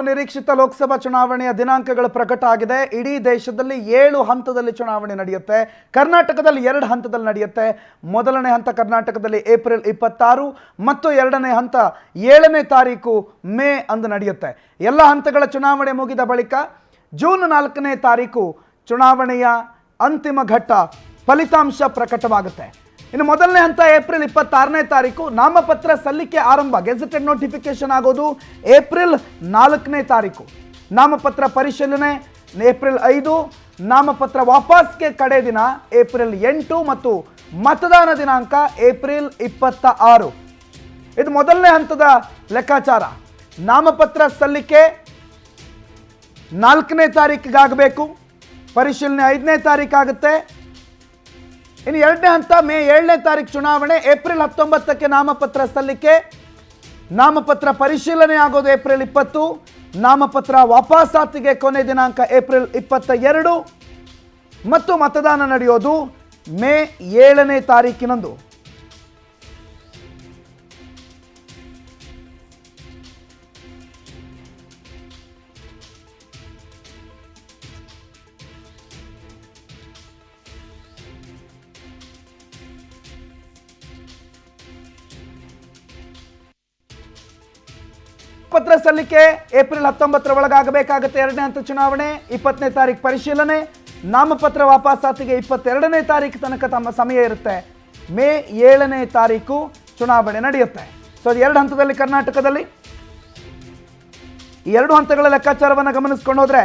ಬಹುನಿರೀಕ್ಷಿತ ಲೋಕಸಭಾ ಚುನಾವಣೆಯ ದಿನಾಂಕಗಳು ಪ್ರಕಟ ಆಗಿದೆ. ಇಡೀ ದೇಶದಲ್ಲಿ 7 ಹಂತದಲ್ಲಿ ಚುನಾವಣೆ ನಡೆಯುತ್ತೆ. ಕರ್ನಾಟಕದಲ್ಲಿ 2 ಹಂತದಲ್ಲಿ ನಡೆಯುತ್ತೆ. ಮೊದಲನೇ ಹಂತ ಕರ್ನಾಟಕದಲ್ಲಿ ಏಪ್ರಿಲ್ 26 ಮತ್ತು ಎರಡನೇ ಹಂತ 7ನೇ ತಾರೀಕು ಮೇ ಅಂದು ನಡೆಯುತ್ತೆ. ಎಲ್ಲ ಹಂತಗಳ ಚುನಾವಣೆ ಮುಗಿದ ಬಳಿಕ ಜೂನ್ 4ನೇ ತಾರೀಕು ಚುನಾವಣೆಯ ಅಂತಿಮ ಘಟ್ಟ ಫಲಿತಾಂಶ ಪ್ರಕಟವಾಗುತ್ತೆ. ಇನ್ನು ಮೊದಲನೇ ಹಂತ ಏಪ್ರಿಲ್ 26ನೇ ತಾರೀಕು ನಾಮಪತ್ರ ಸಲ್ಲಿಕೆ ಆರಂಭ. ಗೆಜೆಟೆಡ್ ನೋಟಿಫಿಕೇಶನ್ ಆಗೋದು ಏಪ್ರಿಲ್ 4ನೇ ತಾರೀಕು. ನಾಮಪತ್ರ ಪರಿಶೀಲನೆ ಏಪ್ರಿಲ್ 5, ನಾಮಪತ್ರ ವಾಪಸ್ಗೆ ಕಡೆ ದಿನ ಏಪ್ರಿಲ್ 8 ಮತ್ತು ಮತದಾನ ದಿನಾಂಕ ಏಪ್ರಿಲ್ 26. ಇದು ಮೊದಲನೇ ಹಂತದ ಲೆಕ್ಕಾಚಾರ. ನಾಮಪತ್ರ ಸಲ್ಲಿಕೆ 4ನೇ ತಾರೀಕಿಗಾಗಬೇಕು, ಪರಿಶೀಲನೆ 5ನೇ ತಾರೀಕಾಗುತ್ತೆ. ಇನ್ನು ಎರಡನೇ ಹಂತ ಮೇ 7ನೇ ತಾರೀಕು ಚುನಾವಣೆ. ಏಪ್ರಿಲ್ 19ಕ್ಕೆ ನಾಮಪತ್ರ ಸಲ್ಲಿಕೆ, ನಾಮಪತ್ರ ಪರಿಶೀಲನೆ ಆಗೋದು ಏಪ್ರಿಲ್ 20, ನಾಮಪತ್ರ ವಾಪಸಾತಿಗೆ ಕೊನೆ ದಿನಾಂಕ ಏಪ್ರಿಲ್ 22 ಮತ್ತು ಮತದಾನ ನಡೆಯೋದು ಮೇ 7ನೇ ತಾರೀಕಿನಂದು. ಪತ್ರ ಸಲ್ಲಿಕೆ ಏಪ್ರಿಲ್ 19ರ ಒಳಗಾಗಬೇಕಾಗುತ್ತೆ. ಎರಡನೇ ಹಂತ ಚುನಾವಣೆ 20ನೇ ತಾರೀಕು ಪರಿಶೀಲನೆ, ನಾಮಪತ್ರ ವಾಪಸಾತಿಗೆ 22ನೇ ತಾರೀಕು ತನಕ ತಮ್ಮ ಸಮಯ ಇರುತ್ತೆ. ಮೇ 7ನೇ ತಾರೀಕು ಚುನಾವಣೆ ನಡೆಯುತ್ತೆ. ಸೊ ಅದು 2 ಹಂತದಲ್ಲಿ ಕರ್ನಾಟಕದಲ್ಲಿ. ಈ 2 ಹಂತಗಳ ಲೆಕ್ಕಾಚಾರವನ್ನು ಗಮನಿಸ್ಕೊಂಡು ಹೋದ್ರೆ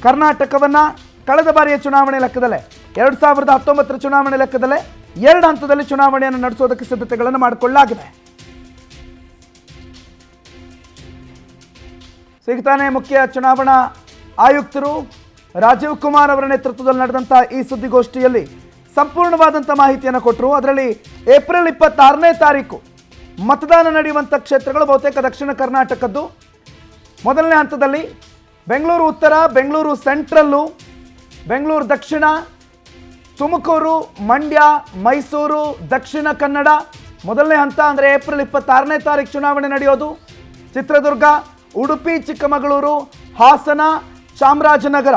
ಕರ್ನಾಟಕವನ್ನ ಕಳೆದ ಬಾರಿಯ ಚುನಾವಣೆ ಲೆಕ್ಕದಲ್ಲೇ 2019ರ ಚುನಾವಣೆ ಲೆಕ್ಕದಲ್ಲೇ 2 ಹಂತದಲ್ಲಿ ಚುನಾವಣೆಯನ್ನು ನಡೆಸೋದಕ್ಕೆ ಸಿದ್ಧತೆಗಳನ್ನು ಮಾಡಿಕೊಳ್ಳಲಾಗಿದೆ. ಸಿಗ್ತಾನೆ ಮುಖ್ಯ ಚುನಾವಣಾ ಆಯುಕ್ತರು ರಾಜೀವ್ ಕುಮಾರ್ ಅವರ ನೇತೃತ್ವದಲ್ಲಿ ನಡೆದಂಥ ಈ ಸುದ್ದಿಗೋಷ್ಠಿಯಲ್ಲಿ ಸಂಪೂರ್ಣವಾದಂಥ ಮಾಹಿತಿಯನ್ನು ಕೊಟ್ಟರು. ಅದರಲ್ಲಿ ಏಪ್ರಿಲ್ 26ನೇ ತಾರೀಕು ಮತದಾನ ನಡೆಯುವಂಥ ಕ್ಷೇತ್ರಗಳು ಬಹುತೇಕ ದಕ್ಷಿಣ ಕರ್ನಾಟಕದ್ದು. ಮೊದಲನೇ ಹಂತದಲ್ಲಿ ಬೆಂಗಳೂರು ಉತ್ತರ, ಬೆಂಗಳೂರು ಸೆಂಟ್ರಲ್ಲು, ಬೆಂಗಳೂರು ದಕ್ಷಿಣ, ತುಮಕೂರು, ಮಂಡ್ಯ, ಮೈಸೂರು, ದಕ್ಷಿಣ ಕನ್ನಡ ಮೊದಲನೇ ಹಂತ ಅಂದರೆ ಏಪ್ರಿಲ್ 26ನೇ ತಾರೀಕು ಚುನಾವಣೆ ನಡೆಯೋದು. Chitradurga, Udupi, Chikkamagaluru, Hassan, Chamarajanagar.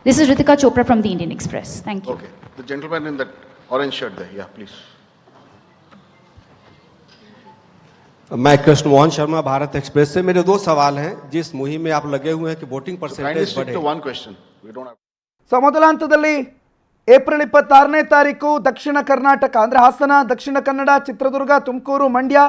This is Ritika Chopra from the Indian Express. Thank you. Okay. The gentleman in that orange shirt there. Yeah, please. मैं कृष्णमोहन शर्मा, भारत एक्सप्रेस से। मेरे 2 सवाल हैं। जिस मुहिम में आप लगे हुए हैं कि वोटिंग परसेंटेज बढ़े। To one question. We don't have. So ಮೊದಲ ಹಂತದಲ್ಲಿ ಏಪ್ರಿಲ್ 26ನೇ ತಾರೀಕು ದಕ್ಷಿಣ ಕರ್ನಾಟಕ ಅಂದರೆ ಹಾಸನ, ದಕ್ಷಿಣ ಕನ್ನಡ, ಚಿತ್ರದುರ್ಗ, ತುಮಕೂರು, ಮಂಡ್ಯ,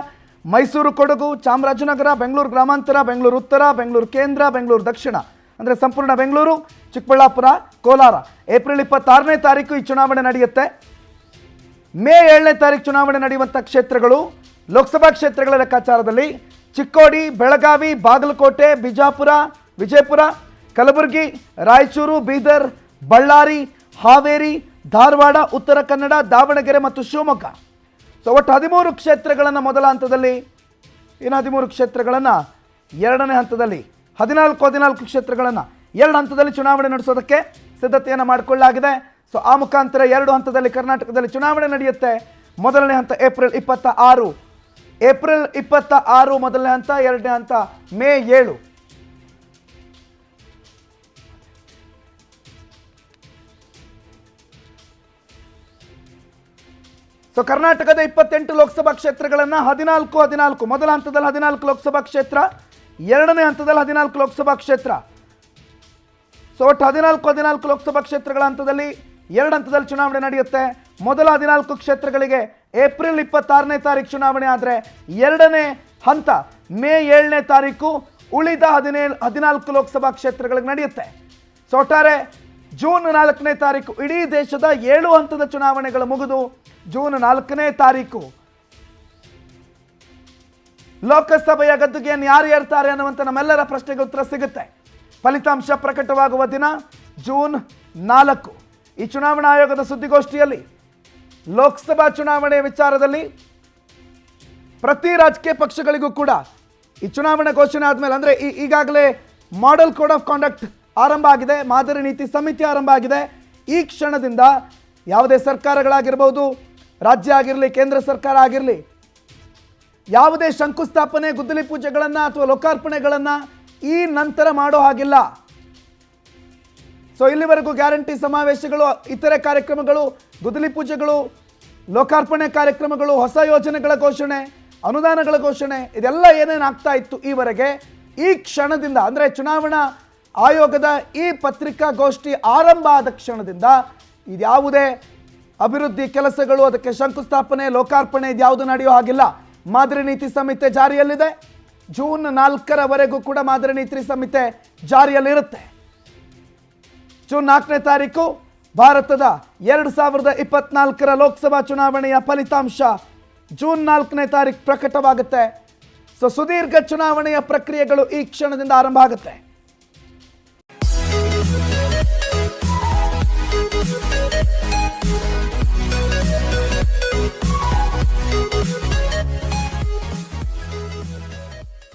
ಮೈಸೂರು, ಕೊಡಗು, ಚಾಮರಾಜನಗರ, ಬೆಂಗಳೂರು ಗ್ರಾಮಾಂತರ, ಬೆಂಗಳೂರು ಉತ್ತರ, ಬೆಂಗಳೂರು ಕೇಂದ್ರ, ಬೆಂಗಳೂರು ದಕ್ಷಿಣ ಅಂದರೆ ಸಂಪೂರ್ಣ ಬೆಂಗಳೂರು, ಚಿಕ್ಕಬಳ್ಳಾಪುರ, ಕೋಲಾರ. ಏಪ್ರಿಲ್ 26ನೇ ತಾರೀಕು ಈ ಚುನಾವಣೆ ನಡೆಯುತ್ತೆ. ಮೇ 7ನೇ ತಾರೀಕು ಚುನಾವಣೆ ನಡೆಯುವಂಥ ಕ್ಷೇತ್ರಗಳು ಲೋಕಸಭಾ ಕ್ಷೇತ್ರಗಳ ಲೆಕ್ಕಾಚಾರದಲ್ಲಿ ಚಿಕ್ಕೋಡಿ, ಬೆಳಗಾವಿ, ಬಾಗಲಕೋಟೆ, ಬಿಜಾಪುರ, ವಿಜಯಪುರ, ಕಲಬುರಗಿ, ರಾಯಚೂರು, ಬೀದರ್, ಬಳ್ಳಾರಿ, ಹಾವೇರಿ, ಧಾರವಾಡ, ಉತ್ತರ ಕನ್ನಡ, ದಾವಣಗೆರೆ ಮತ್ತು ಶಿವಮೊಗ್ಗ. ಸೊ ಒಟ್ಟು 13 ಕ್ಷೇತ್ರಗಳನ್ನು ಮೊದಲ ಹಂತದಲ್ಲಿ, ಇನ್ನು 13 ಕ್ಷೇತ್ರಗಳನ್ನು ಎರಡನೇ ಹಂತದಲ್ಲಿ, 14 ಕ್ಷೇತ್ರಗಳನ್ನು 2 ಹಂತದಲ್ಲಿ ಚುನಾವಣೆ ನಡೆಸೋದಕ್ಕೆ ಸಿದ್ಧತೆಯನ್ನು ಮಾಡಿಕೊಳ್ಳಲಾಗಿದೆ. ಸೊ ಆ ಮುಖಾಂತರ 2 ಹಂತದಲ್ಲಿ ಕರ್ನಾಟಕದಲ್ಲಿ ಚುನಾವಣೆ ನಡೆಯುತ್ತೆ. ಮೊದಲನೇ ಹಂತ ಏಪ್ರಿಲ್ 26 ಮೊದಲನೇ ಹಂತ, ಎರಡನೇ ಹಂತ ಮೇ 7. ಸೊ ಕರ್ನಾಟಕದ 28 ಲೋಕಸಭಾ ಕ್ಷೇತ್ರಗಳನ್ನು 14 ಮೊದಲ ಹಂತದಲ್ಲಿ 14 ಲೋಕಸಭಾ ಕ್ಷೇತ್ರ, ಎರಡನೇ ಹಂತದಲ್ಲಿ 14 ಲೋಕಸಭಾ ಕ್ಷೇತ್ರ. ಸೊ ಒಟ್ಟು 14 ಲೋಕಸಭಾ ಕ್ಷೇತ್ರಗಳ ಹಂತದಲ್ಲಿ 2 ಹಂತದಲ್ಲಿ ಚುನಾವಣೆ ನಡೆಯುತ್ತೆ. ಮೊದಲ 14 ಕ್ಷೇತ್ರಗಳಿಗೆ ಏಪ್ರಿಲ್ 26ನೇ ತಾರೀಕು ಚುನಾವಣೆ ಆದರೆ ಎರಡನೇ ಹಂತ ಮೇ 7ನೇ ತಾರೀಕು ಉಳಿದ 14 ಲೋಕಸಭಾ ಕ್ಷೇತ್ರಗಳಿಗೆ ನಡೆಯುತ್ತೆ. ಸೊ ಒಟ್ಟಾರೆ ಜೂನ್ 4ನೇ ತಾರೀಕು ಇಡೀ ದೇಶದ 7 ಹಂತದ ಚುನಾವಣೆಗಳು ಮುಗಿದು ಜೂನ್ 4ನೇ ತಾರೀಕು ಲೋಕಸಭೆಯ ಗದ್ದುಗೆಯನ್ನು ಯಾರು ಏರ್ತಾರೆ ಅನ್ನುವಂಥ ನಮ್ಮೆಲ್ಲರ ಪ್ರಶ್ನೆಗೆ ಉತ್ತರ ಸಿಗುತ್ತೆ. ಫಲಿತಾಂಶ ಪ್ರಕಟವಾಗುವ ದಿನ ಜೂನ್ 4. ಈ ಚುನಾವಣಾ ಆಯೋಗದ ಸುದ್ದಿಗೋಷ್ಠಿಯಲ್ಲಿ ಲೋಕಸಭಾ ಚುನಾವಣೆ ವಿಚಾರದಲ್ಲಿ ಪ್ರತಿ ರಾಜಕೀಯ ಪಕ್ಷಗಳಿಗೂ ಕೂಡ ಈ ಚುನಾವಣೆ ಘೋಷಣೆ ಆದಮೇಲೆ ಅಂದರೆ ಈಗಾಗಲೇ ಮಾಡೆಲ್ ಕೋಡ್ ಆಫ್ ಕಾಂಡಕ್ಟ್ ಆರಂಭ ಆಗಿದೆ, ಮಾದರಿ ನೀತಿ ಸಮಿತಿ ಆರಂಭ ಆಗಿದೆ. ಈ ಕ್ಷಣದಿಂದ ಯಾವುದೇ ಸರ್ಕಾರಗಳಾಗಿರ್ಬೋದು, ರಾಜ್ಯ ಆಗಿರಲಿ ಕೇಂದ್ರ ಸರ್ಕಾರ ಆಗಿರಲಿ ಯಾವುದೇ ಶಂಕುಸ್ಥಾಪನೆ ಗುದ್ದಲಿ ಪೂಜೆಗಳನ್ನು ಅಥವಾ ಲೋಕಾರ್ಪಣೆಗಳನ್ನು ಈ ನಂತರ ಮಾಡೋ ಹಾಗಿಲ್ಲ. ಸೊ ಇಲ್ಲಿವರೆಗೂ ಗ್ಯಾರಂಟಿ ಸಮಾವೇಶಗಳು, ಇತರೆ ಕಾರ್ಯಕ್ರಮಗಳು, ಗುದ್ದಲಿ ಪೂಜೆಗಳು, ಲೋಕಾರ್ಪಣೆ ಕಾರ್ಯಕ್ರಮಗಳು, ಹೊಸ ಯೋಜನೆಗಳ ಘೋಷಣೆ, ಅನುದಾನಗಳ ಘೋಷಣೆ, ಇದೆಲ್ಲ ಏನೇನು ಆಗ್ತಾ ಇತ್ತು ಈವರೆಗೆ, ಈ ಕ್ಷಣದಿಂದ ಅಂದರೆ ಚುನಾವಣಾ ಆಯೋಗದ ಈ ಪತ್ರಿಕಾಗೋಷ್ಠಿ ಆರಂಭ ಆದ ಕ್ಷಣದಿಂದ ಇದ್ಯಾವುದೇ ಅಭಿವೃದ್ಧಿ ಕೆಲಸಗಳು, ಅದಕ್ಕೆ ಶಂಕುಸ್ಥಾಪನೆ, ಲೋಕಾರ್ಪಣೆ ಇದ್ಯಾವುದು ನಡೆಯೋ ಹಾಗಿಲ್ಲ. ಮಾದರಿ ನೀತಿ ಸಂಹಿತೆ ಜಾರಿಯಲ್ಲಿದೆ. ಜೂನ್ 4ರವರೆಗೂ ಕೂಡ ಮಾದರಿ ನೀತಿ ಸಂಹಿತೆ ಜಾರಿಯಲ್ಲಿರುತ್ತೆ. ಜೂನ್ 4ನೇ ತಾರೀಕು ಭಾರತದ 2024ರ ಲೋಕಸಭಾ ಚುನಾವಣೆಯ ಫಲಿತಾಂಶ ಜೂನ್ 4ನೇ ತಾರೀಕು ಪ್ರಕಟವಾಗುತ್ತೆ. ಸೊ ಸುದೀರ್ಘ ಚುನಾವಣೆಯ ಪ್ರಕ್ರಿಯೆಗಳು ಈ ಕ್ಷಣದಿಂದ ಆರಂಭ ಆಗುತ್ತೆ.